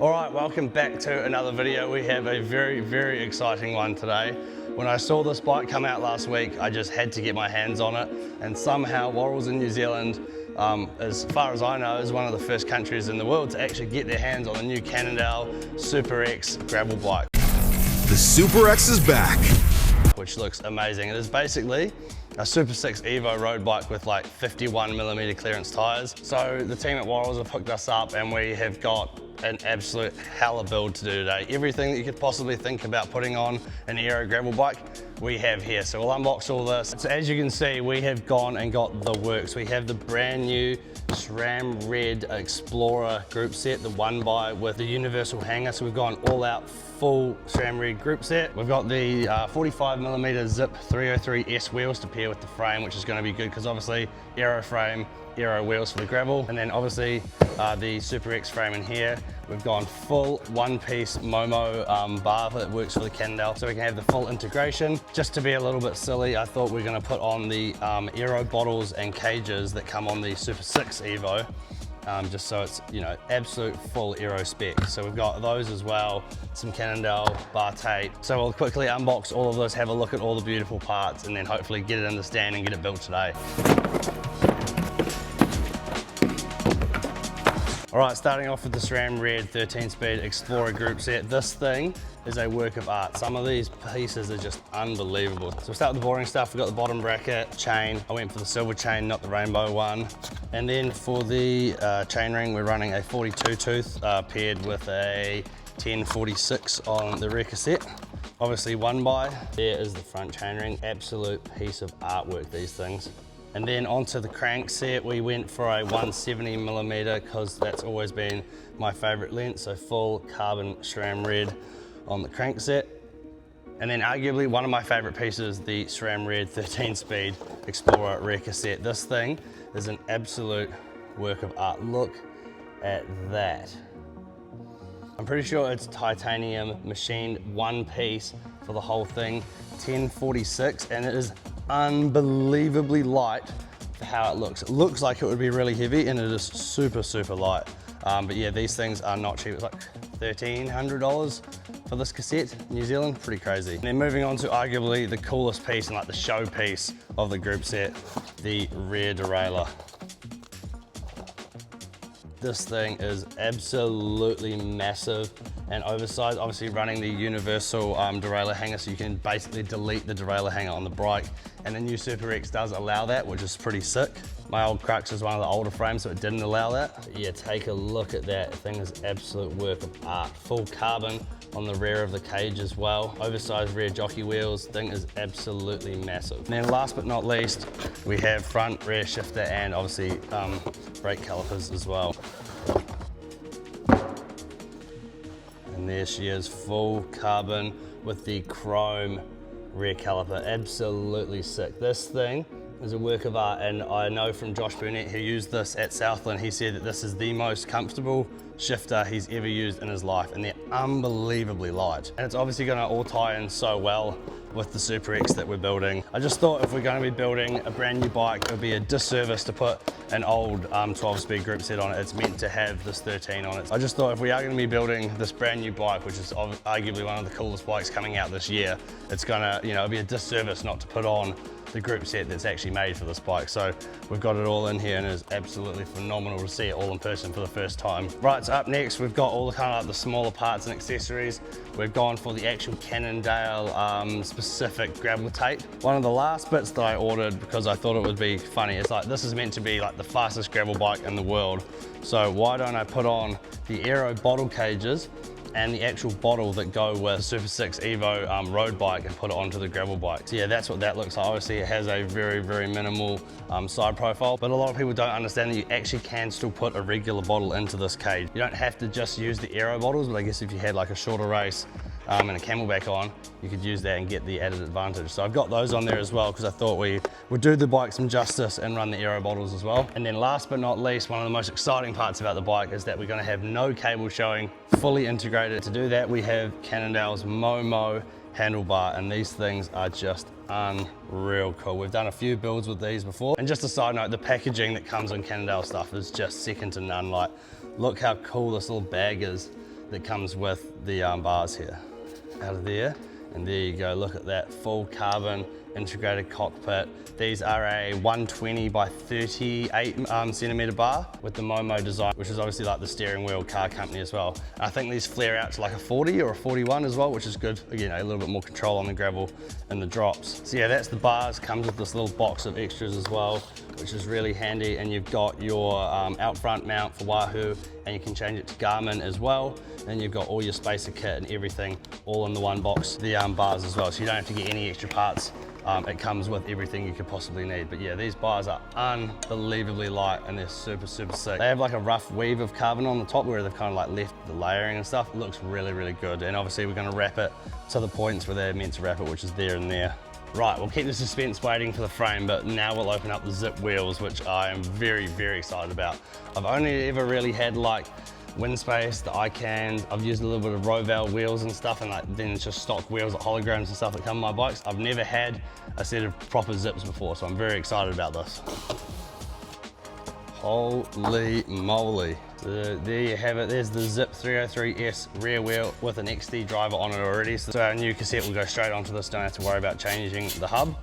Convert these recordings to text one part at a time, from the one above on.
All right, welcome back to another video. We have a very exciting one today. When I saw this bike come out last week, I just had to get my hands on it, and somehow Warrels in New Zealand, as far as I know, is one of the first countries in the world to actually get their hands on the new Cannondale SuperX gravel bike. The SuperX is back, Which looks amazing. It is basically a Super 6 Evo road bike with like 51mm clearance tires. So the team at Warrels have hooked us up and we have got an absolute hella build to do today. Everything that you could possibly think about putting on an aero gravel bike, we have here. So we'll unbox all this. So as you can see, we have gone and got the works. We have the brand new SRAM Red Explorer group set, the 1x with the universal hanger. So we've gone all out full SRAM Red group set. We've got the 45mm Zip 303S wheels to pair with the frame, which is going to be good because obviously aero frame, aero wheels for the gravel, and then obviously the SuperX frame in here. We've gone full one-piece Momo bar that works for the Cannondale, so we can have the full integration. Just to be a little bit silly, I thought we were going to put on the aero bottles and cages that come on the Super 6 Evo, just so it's, you know, absolute full aero spec. So we've got those as well, some Cannondale bar tape. So we'll quickly unbox all of this, have a look at all the beautiful parts, and then hopefully get it in the stand and get it built today. All right, starting off with the SRAM Red 13-speed Explorer group set. This thing is a work of art. Some of these pieces are just unbelievable. So we'll start with the boring stuff. We've got the bottom bracket, chain. I went for the silver chain, not the rainbow one. And then for the chain ring, we're running a 42 tooth paired with a 1046 on the rear cassette. Obviously 1x. There is the front chain ring. Absolute piece of artwork, these things. And then onto the crank set, we went for a 170mm because that's always been my favorite length. So full carbon SRAM Red on the crank set. And then arguably one of my favorite pieces, the SRAM Red 13-speed Explorer rear cassette. This thing is an absolute work of art. Look at that. I'm pretty sure it's titanium machined one piece for the whole thing, 1046, and it is unbelievably light for how it looks. It looks like it would be really heavy and it is super light. But yeah, these things are not cheap. It's like $1,300 for this cassette, New Zealand, pretty crazy. And then moving on to arguably the coolest piece and like the show piece of the group set, the rear derailleur. This thing is absolutely massive and oversized, obviously running the universal derailleur hanger, so you can basically delete the derailleur hanger on the bike, and the new SuperX does allow that, which is pretty sick. My old Crux is one of the older frames, so it didn't allow that. But yeah, take a look at that. The thing is absolute work of art. Full carbon on the rear of the cage as well. Oversized rear jockey wheels. Thing is absolutely massive. And then last but not least, we have front, rear shifter, and obviously brake calipers as well. And there she is, full carbon with the chrome rear caliper. Absolutely sick. This thing is a work of art, and I know from Josh Burnett, who used this at Southland, he said that this is the most comfortable shifter he's ever used in his life, and they're unbelievably light. And it's obviously going to all tie in so well with the SuperX that we're building. I just thought if we're going to be building a brand new bike, it would be a disservice to put an old 12-speed group set on it. It's meant to have this 13 on it. I just thought if we are going to be building this brand new bike, which is arguably one of the coolest bikes coming out this year, it's gonna, you know, it'd be a disservice not to put on the group set that's actually made for this bike. So we've got it all in here and it's absolutely phenomenal to see it all in person for the first time. Right, so up next we've got all the kind of like the smaller parts and accessories. We've gone for the actual Cannondale specific gravel tape. One of the last bits that I ordered because I thought it would be funny, it's like this is meant to be like the fastest gravel bike in the world. So why don't I put on the aero bottle cages and the actual bottle that go with Super 6 Evo road bike and put it onto the gravel bike. So yeah, that's what that looks like. Obviously it has a very minimal side profile, but a lot of people don't understand that you actually can still put a regular bottle into this cage. You don't have to just use the aero bottles, but I guess if you had like a shorter race and a camelback on, you could use that and get the added advantage. So I've got those on there as well because I thought we would do the bike some justice and run the aero bottles as well. And then last but not least, one of the most exciting parts about the bike is that we're going to have no cable showing, fully integrated. To do that, we have Cannondale's Momo handlebar, and these things are just unreal cool. We've done a few builds with these before, and just a side note, the packaging that comes on Cannondale stuff is just second to none. Like, look how cool this little bag is. that comes with the bars here. Out of there, and there you go, look at that full carbon integrated cockpit. These are a 120 by 38 centimeter bar with the Momo design, which is obviously like the steering wheel car company as well. And I think these flare out to like a 40 or a 41 as well, which is good. Again, a little bit more control on the gravel and the drops. So yeah, that's the bars. Comes with this little box of extras as well, which is really handy. And you've got your out front mount for Wahoo, and you can change it to Garmin as well. And you've got all your spacer kit and everything all in the one box. The bars as well, so you don't have to get any extra parts. It comes with everything you could possibly need. But yeah, these bars are unbelievably light and they're super, super sick. They have like a rough weave of carbon on the top where they've kind of like left the layering and stuff. It looks really, really good. And obviously we're gonna wrap it to the points where they're meant to wrap it, which is there and there. Right, we'll keep the suspense waiting for the frame, but now we'll open up the zip wheels, which I am very, very excited about. I've only ever really had like wind space, the iCans. I've used a little bit of Roval wheels and stuff, and like then it's just stock wheels, like holograms and stuff that come on my bikes. I've never had a set of proper zips before, so I'm very excited about this. Holy moly. So there you have it. There's the Zip 303S rear wheel with an XD driver on it already. So our new cassette will go straight onto this. Don't have to worry about changing the hub.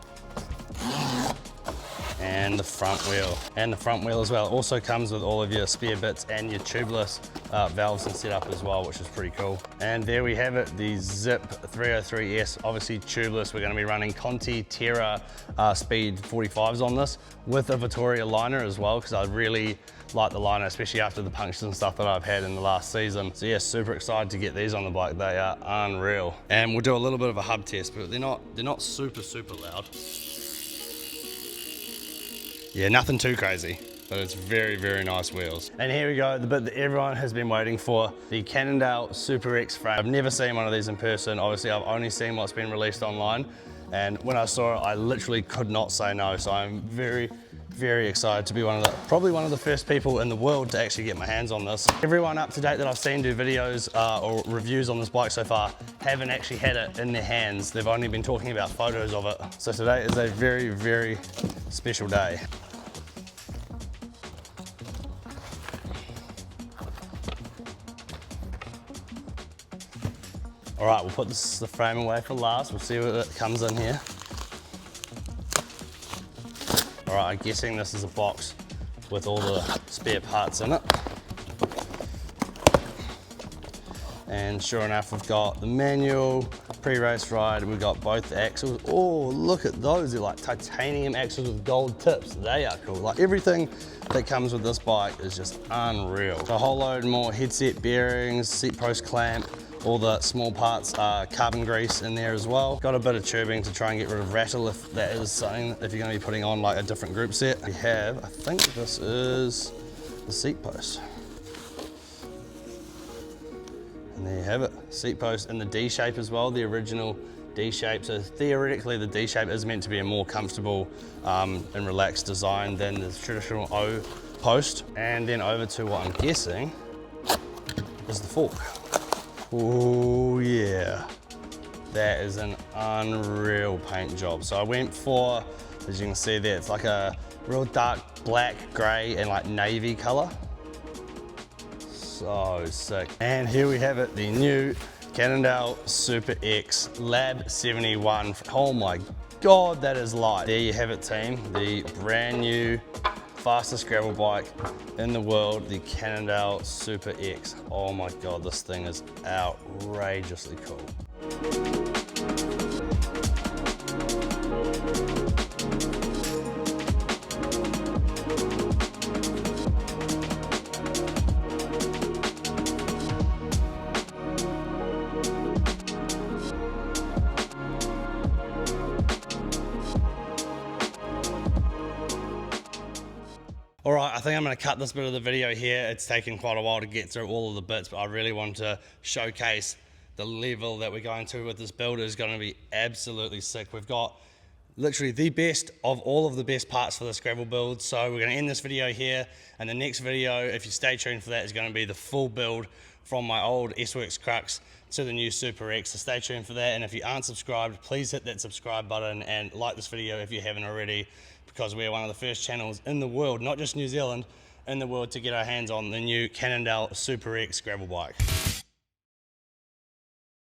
And the front wheel. And the front wheel as well. Also comes with all of your spare bits and your tubeless valves and setup as well, which is pretty cool. And there we have it, the Zip 303S, obviously tubeless. We're gonna be running Conti Terra speed 45s on this with a Vittoria liner as well, because I really like the liner, especially after the punctures and stuff that I've had in the last season. So yeah, super excited to get these on the bike. They are unreal. And we'll do a little bit of a hub test, but they're not super, super loud. Yeah, nothing too crazy, but it's very, very nice wheels. And here we go, the bit that everyone has been waiting for, the Cannondale SuperX frame. I've never seen one of these in person. Obviously, I've only seen what's been released online. And when I saw it, I literally could not say no. So I'm very, very excited to be probably one of the first people in the world to actually get my hands on this. Everyone up to date that I've seen do videos or reviews on this bike so far haven't actually had it in their hands. They've only been talking about photos of it. So today is a very, very special day. All right, we'll put the frame away for last. We'll see what comes in here. All right, I'm guessing this is a box with all the spare parts in it. And sure enough, we've got the manual, pre-race ride, we've got both the axles. Oh, look at those, they're like titanium axles with gold tips. They are cool. Like everything that comes with this bike is just unreal. So a whole load more headset bearings, seat post clamp, all the small parts, carbon grease in there as well. Got a bit of tubing to try and get rid of rattle if that is something, if you're gonna be putting on like a different group set. We have, I think this is the seat post. And there you have it, seat post in the D shape as well, the original D shape. So theoretically the D shape is meant to be a more comfortable and relaxed design than the traditional O post. And then over to what I'm guessing is the fork. Oh yeah, that is an unreal paint job. So I went for, as you can see there, it's like a real dark black, gray, and like navy color. So sick. And here we have it, the new Cannondale SuperX Lab 71. Oh my God, that is light. There you have it, team. The brand new fastest gravel bike in the world, the Cannondale SuperX. Oh my God, this thing is outrageously cool. All right, I think I'm gonna cut this bit of the video here. It's taken quite a while to get through all of the bits, but I really want to showcase the level that we're going to with this build. Is gonna be absolutely sick. We've got literally the best of all of the best parts for this gravel build. So we're gonna end this video here, and the next video, if you stay tuned for that, is gonna be the full build from my old S-Works Crux to the new SuperX. So stay tuned for that, and if you aren't subscribed, please hit that subscribe button and like this video if you haven't already, because we're one of the first channels in the world, not just New Zealand, in the world to get our hands on the new Cannondale SuperX gravel bike.